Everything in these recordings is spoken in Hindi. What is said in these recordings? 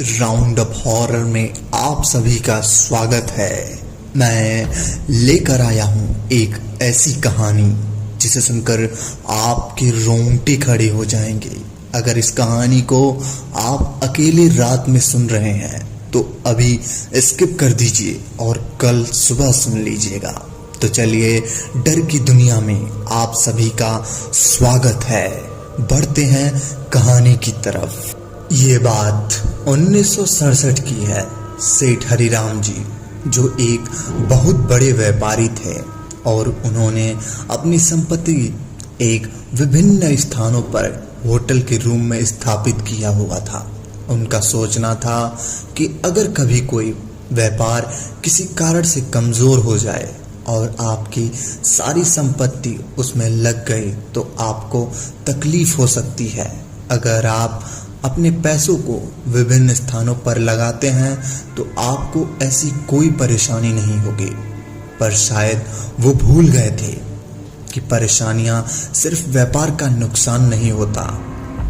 राउंड अप हॉरर में आप सभी का स्वागत है। मैं लेकर आया हूँ एक ऐसी कहानी जिसे सुनकर आपके रोंगटे खड़े हो जाएंगे। अगर इस कहानी को आप अकेले रात में सुन रहे हैं तो अभी स्किप कर दीजिए और कल सुबह सुन लीजिएगा। तो चलिए, डर की दुनिया में आप सभी का स्वागत है। बढ़ते हैं कहानी की तरफ। ये बात 1967 की है। सेठ हरिराम जी जो एक बहुत बड़े व्यापारी थे और उन्होंने अपनी संपत्ति एक विभिन्न स्थानों पर होटल के रूम में स्थापित किया हुआ था। उनका सोचना था कि अगर कभी कोई व्यापार किसी कारण से कमजोर हो जाए और आपकी सारी संपत्ति उसमें लग गई तो आपको तकलीफ हो सकती है। अगर आप अपने पैसों को विभिन्न स्थानों पर लगाते हैं तो आपको ऐसी कोई परेशानी नहीं होगी। पर शायद वो भूल गए थे कि परेशानियां सिर्फ व्यापार का नुकसान नहीं होता,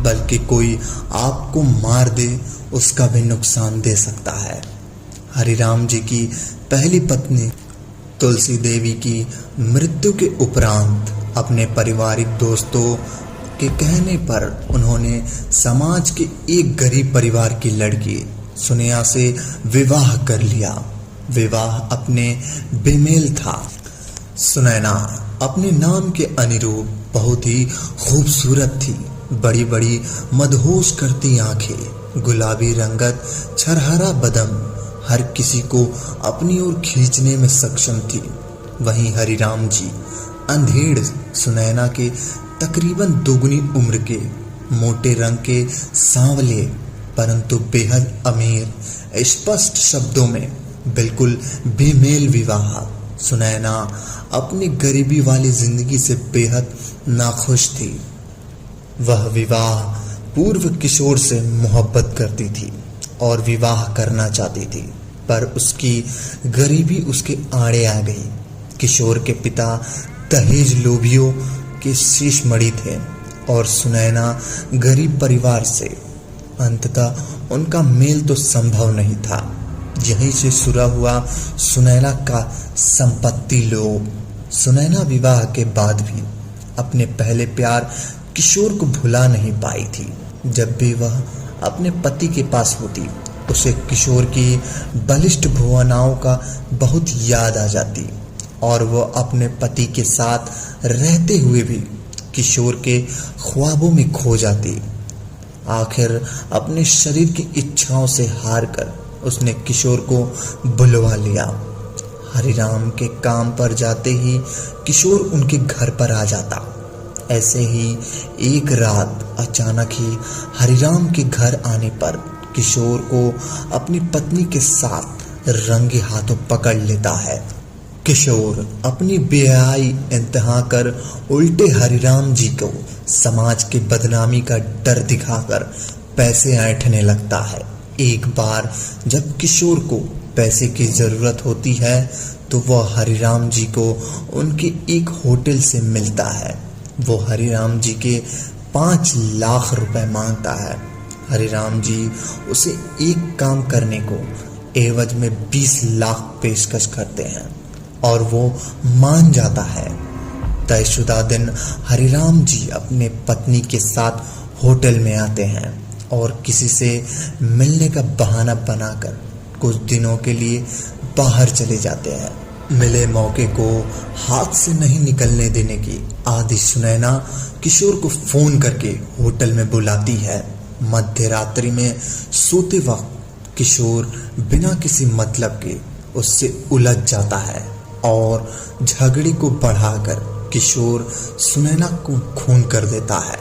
बल्कि कोई आपको मार दे उसका भी नुकसान दे सकता है। हरिराम जी की पहली पत्नी तुलसी देवी की मृत्यु के उपरांत अपने पारिवारिक दोस्तों के कहने पर उन्होंने समाज के एक गरीब परिवार की लड़की सुनैया से विवाह कर लिया। विवाह अपने बेमेल था। सुनैना अपने नाम के अनुरूप बहुत ही खूबसूरत थी। बड़ी बड़ी मदहोश करती आंखें, गुलाबी रंगत, छरहरा बदन हर किसी को अपनी ओर खींचने में सक्षम थी। वहीं हरिराम जी अंधेड़ सुनैना के तकरीबन दोगुनी उम्र के, मोटे रंग के, सांवले परंतु बेहद अमीर, स्पष्ट शब्दों में बिल्कुल बेमेल विवाह। सुनैना अपनी गरीबी वाली जिंदगी से बेहद नाखुश थी। वह विवाह पूर्व किशोर से मोहब्बत करती थी और विवाह करना चाहती थी, पर उसकी गरीबी उसके आड़े आ गई। किशोर के पिता दहेज लोभियों के शीश मणि थे और सुनैना गरीब परिवार से। अंततः उनका मेल तो संभव नहीं था। यहीं से शुरू हुआ सुनैना का संपत्ति लोभ। सुनैना विवाह के बाद भी अपने पहले प्यार किशोर को भुला नहीं पाई थी। जब भी वह अपने पति के पास होती उसे किशोर की बलिष्ठ भावनाओं का बहुत याद आ जाती और वह अपने पति के साथ रहते हुए भी किशोर के ख्वाबों में खो जाती। आखिर अपने शरीर की इच्छाओं से हार कर उसने किशोर को बुलवा लिया। हरिराम के काम पर जाते ही किशोर उनके घर पर आ जाता। ऐसे ही एक रात अचानक ही हरिराम के घर आने पर किशोर को अपनी पत्नी के साथ रंगे हाथों पकड़ लेता है। किशोर अपनी बेहयाई इंतहा कर उल्टे हरिराम जी को समाज के बदनामी का डर दिखाकर पैसे ऐंठने लगता है। एक बार जब किशोर को पैसे की जरूरत होती है तो वह हरिराम जी को उनके एक होटल से मिलता है। वो हरिराम जी के 5 लाख रुपए मांगता है। हरिराम जी उसे एक काम करने को एवज में 20 लाख पेशकश करते हैं और वो मान जाता है। तयशुदा दिन हरिराम जी अपने पत्नी के साथ होटल में आते हैं और किसी से मिलने का बहाना बनाकर कुछ दिनों के लिए बाहर चले जाते हैं। मिले मौके को हाथ से नहीं निकलने देने की आदि सुनैना किशोर को फोन करके होटल में बुलाती है। मध्य रात्रि में सोते वक्त किशोर बिना किसी मतलब के उससे उलझ जाता है और झगड़े को बढ़ाकर किशोर सुनैना को खून कर देता है।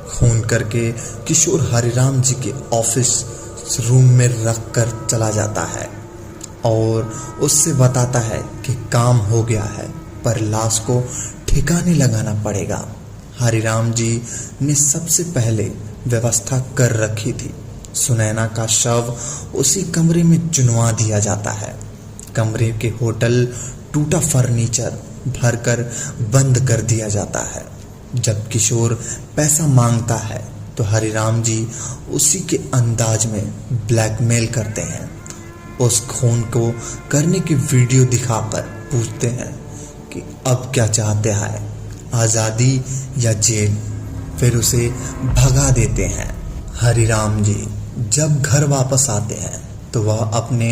खून करके किशोर हरिराम जी के ऑफिस रूम में रख कर चला जाता है और उससे बताता है कि काम हो गया है पर लाश को ठिकाने लगाना पड़ेगा। हरिराम जी ने सबसे पहले व्यवस्था कर रखी थी। सुनैना का शव उसी कमरे में चुनवा दिया जाता है। कमरे के होटल टूटा फर्नीचर भरकर बंद कर दिया जाता है। जब किशोर पैसा मांगता है तो हरिराम जी उसी के अंदाज में ब्लैकमेल करते हैं। उस खून को करने की वीडियो दिखाकर पूछते हैं कि अब क्या चाहते हैं, आज़ादी या जेल। फिर उसे भगा देते हैं। हरिराम जी जब घर वापस आते हैं तो वह अपने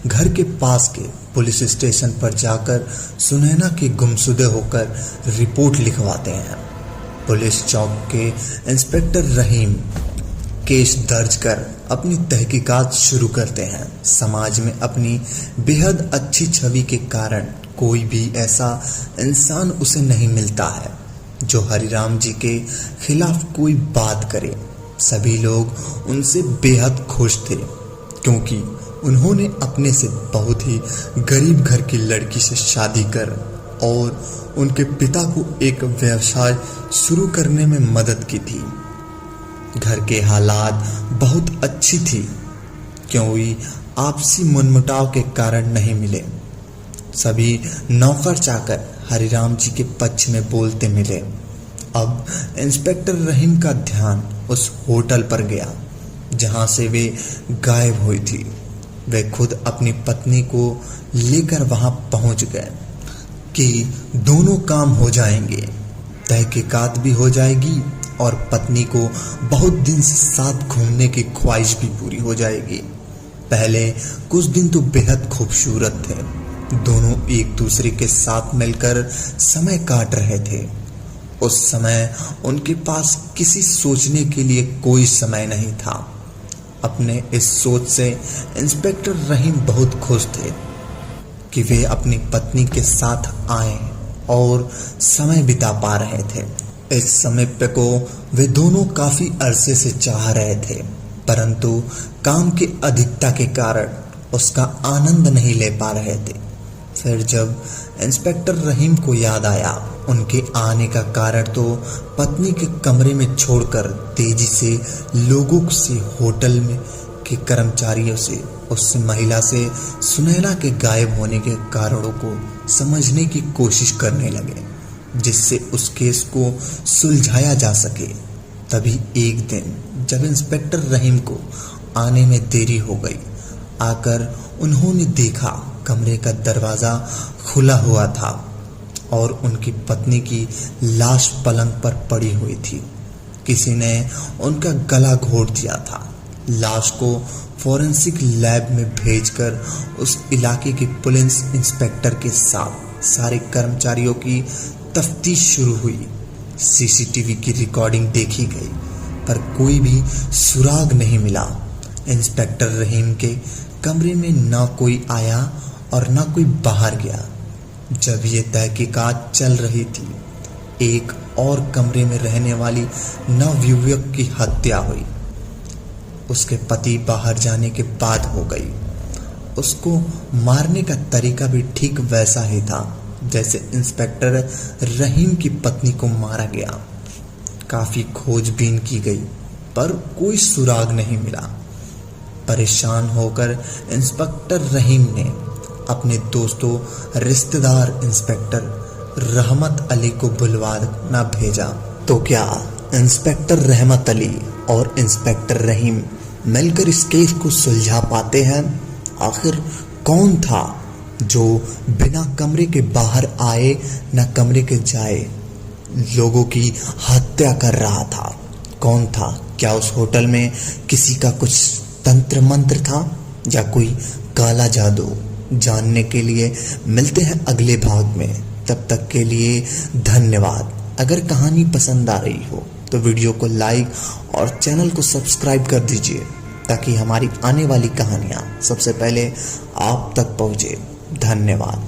घर के पास के पुलिस स्टेशन पर जाकर सुनैना के गुमशुदे होकर रिपोर्ट लिखवाते हैं। पुलिस चौक के इंस्पेक्टर रहीम केस दर्ज कर अपनी तहकीकात शुरू करते हैं। समाज में अपनी बेहद अच्छी छवि के कारण कोई भी ऐसा इंसान उसे नहीं मिलता है जो हरिराम जी के खिलाफ कोई बात करे। सभी लोग उनसे बेहद खुश थे क्योंकि उन्होंने अपने से बहुत ही गरीब घर की लड़की से शादी कर और उनके पिता को एक व्यवसाय शुरू करने में मदद की थी। घर के हालात बहुत अच्छी थी क्योंकि आपसी मनमुटाव के कारण नहीं मिले। सभी नौकर चाकर हरिराम जी के पक्ष में बोलते मिले। अब इंस्पेक्टर रहीम का ध्यान उस होटल पर गया जहां से वे गायब हुई थी। वे खुद अपनी पत्नी को लेकर वहां पहुंच गए कि दोनों काम हो जाएंगे, तहकीकात भी हो जाएगी और पत्नी को बहुत दिन से साथ घूमने की ख्वाहिश भी पूरी हो जाएगी। पहले कुछ दिन तो बेहद खूबसूरत थे। दोनों एक दूसरे के साथ मिलकर समय काट रहे थे। उस समय उनके पास किसी सोचने के लिए कोई समय नहीं था। अपने इस सोच से इंस्पेक्टर रहीम बहुत खुश थे कि वे अपनी पत्नी के साथ आए और समय बिता पा रहे थे। इस समय पे को वे दोनों काफी अरसे से चाह रहे थे, परंतु काम की अधिकता के कारण उसका आनंद नहीं ले पा रहे थे। फिर जब इंस्पेक्टर रहीम को याद आया उनके आने का कारण तो पत्नी के कमरे में छोड़कर तेजी से लोगों से, होटल में के कर्मचारियों से, उस महिला से सुनैना के गायब होने के कारणों को समझने की कोशिश करने लगे जिससे उस केस को सुलझाया जा सके। तभी एक दिन जब इंस्पेक्टर रहीम को आने में देरी हो गई, आकर उन्होंने देखा कमरे का दरवाजा खुला हुआ था और उनकी पत्नी की लाश पलंग पर पड़ी हुई थी। किसी ने उनका गला घोट दिया था। लाश को फॉरेंसिक लैब में भेजकर उस इलाके के पुलिस इंस्पेक्टर के साथ सारे कर्मचारियों की तफ्तीश शुरू हुई। सीसीटीवी की रिकॉर्डिंग देखी गई पर कोई भी सुराग नहीं मिला। इंस्पेक्टर रहीम के कमरे में ना कोई आया और ना कोई बाहर गया। जब ये तहकीकात चल रही थी, एक और कमरे में रहने वाली नवयुवक की हत्या हुई। उसके पति बाहर जाने के बाद हो गई। उसको मारने का तरीका भी ठीक वैसा ही था जैसे इंस्पेक्टर रहीम की पत्नी को मारा गया। काफी खोजबीन की गई पर कोई सुराग नहीं मिला। परेशान होकर इंस्पेक्टर रहीम ने अपने दोस्तों, रिश्तेदार इंस्पेक्टर रहमत अली को बुलवाना भेजा। तो क्या इंस्पेक्टर रहमत अली और इंस्पेक्टर रहीम मिलकर इस केस को सुलझा पाते हैं? आखिर कौन था जो बिना कमरे के बाहर आए न कमरे के जाए लोगों की हत्या कर रहा था? कौन था? क्या उस होटल में किसी का कुछ तंत्र मंत्र था या कोई काला जादू? जानने के लिए मिलते हैं अगले भाग में। तब तक के लिए धन्यवाद। अगर कहानी पसंद आ रही हो तो वीडियो को लाइक और चैनल को सब्सक्राइब कर दीजिए ताकि हमारी आने वाली कहानियाँ सबसे पहले आप तक पहुँचे। धन्यवाद।